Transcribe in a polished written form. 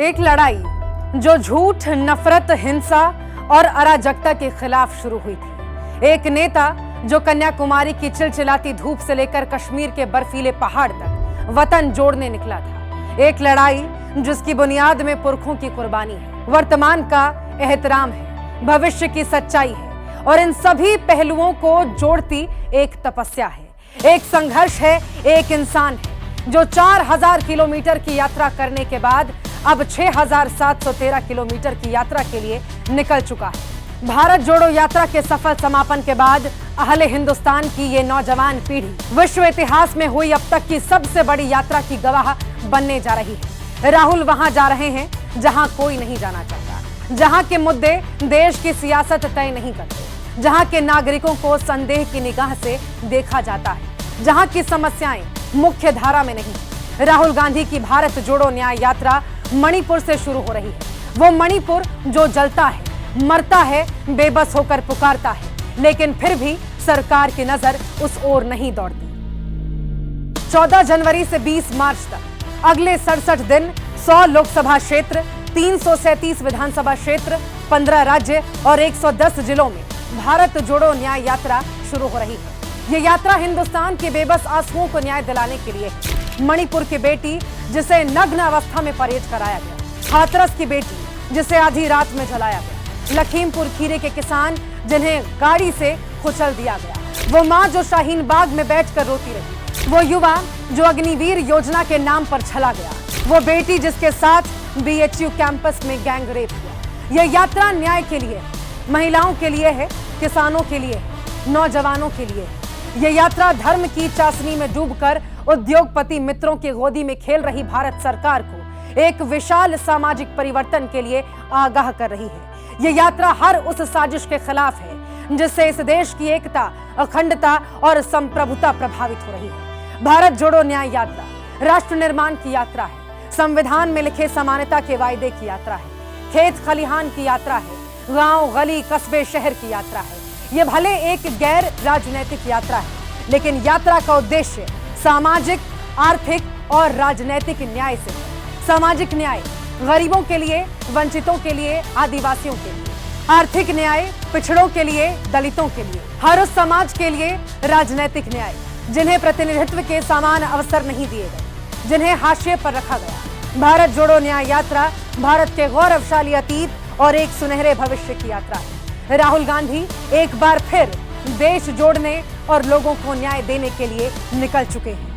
एक लड़ाई जो झूठ, नफरत, हिंसा और अराजकता के खिलाफ शुरू हुई थी। एक नेता जो कन्याकुमारी की चिलचिलाती धूप से लेकर कश्मीर के बर्फीले पहाड़ तक वतन जोड़ने निकला था। एक लड़ाई जिसकी बुनियाद में पुरखों की कुर्बानी है, वर्तमान का एहतराम है, भविष्य की सच्चाई है और इन सभी पहलुओं को जोड़ती एक तपस्या है, एक संघर्ष है, एक इंसान है जो 4000 किलोमीटर की यात्रा करने के बाद अब 6713 किलोमीटर की यात्रा के लिए निकल चुका है। भारत जोड़ो यात्रा के सफल समापन के बाद अहले हिंदुस्तान की ये नौजवान पीढ़ी विश्व इतिहास में हुई अब तक की सबसे बड़ी यात्रा की गवाह बनने जा रही है। राहुल वहां जा रहे हैं जहां कोई नहीं जाना चाहता, जहां के मुद्दे देश की सियासत तय नहीं करते, जहां के नागरिकों को संदेह की निगाह से देखा जाता है, जहां की समस्याएं मुख्य धारा में नहीं। राहुल गांधी की भारत जोड़ो न्याय यात्रा मणिपुर से शुरू हो रही है। वो मणिपुर जो जलता है, मरता है, बेबस होकर पुकारता है, लेकिन फिर भी सरकार की नजर उस ओर नहीं दौड़ती। 14 जनवरी से 20 मार्च तक अगले 67 दिन 100 लोकसभा क्षेत्र, 337 विधानसभा क्षेत्र, 15 राज्य और 110 जिलों में भारत जोड़ो न्याय यात्रा शुरू हो रही है। ये यात्रा हिंदुस्तान के बेबस आंसुओं को न्याय दिलाने के लिए है। मणिपुर की बेटी जिसे नग्न अवस्था में परेड कराया गया, हाथरस की बेटी जिसे आधी रात में जलाया गया, लखीमपुर खीरी के किसान जिन्हें गाड़ी से कुचल दिया गया, वो मां जो शाहीन बाग में बैठकर रोती रही, वो युवा जो अग्निवीर योजना के नाम पर छला गया, वो बेटी जिसके साथ बीएचयू कैंपस में गैंग रेप हुआ। यह यात्रा न्याय के लिए, महिलाओं के लिए है, किसानों के लिए, नौजवानों के लिए। यह यात्रा धर्म की चाशनी में डूबकर उद्योगपति मित्रों की गोदी में खेल रही भारत सरकार को एक विशाल सामाजिक परिवर्तन के लिए आगाह कर रही है। यह यात्रा हर उस साजिश के खिलाफ है जिससे इस देश की एकता, अखंडता और संप्रभुता प्रभावित हो रही है। भारत जोड़ो न्याय यात्रा राष्ट्र निर्माण की यात्रा है, संविधान में लिखे समानता के वायदे की यात्रा है, खेत खलिहान की यात्रा है, गांव, गली, कस्बे, शहर की यात्रा है। ये भले एक गैर राजनीतिक यात्रा है, लेकिन यात्रा का उद्देश्य सामाजिक, आर्थिक और राजनीतिक न्याय से है। सामाजिक न्याय गरीबों के लिए, वंचितों के लिए, आदिवासियों के लिए, आर्थिक न्याय पिछड़ों के लिए, दलितों के लिए, हर उस समाज के लिए राजनीतिक न्याय जिन्हें प्रतिनिधित्व के समान अवसर नहीं दिए गए, जिन्हें हाशिए पर रखा गया। भारत जोड़ो न्याय यात्रा भारत के गौरवशाली अतीत और एक सुनहरे भविष्य की यात्रा है। राहुल गांधी एक बार फिर देश जोड़ने और लोगों को न्याय देने के लिए निकल चुके हैं।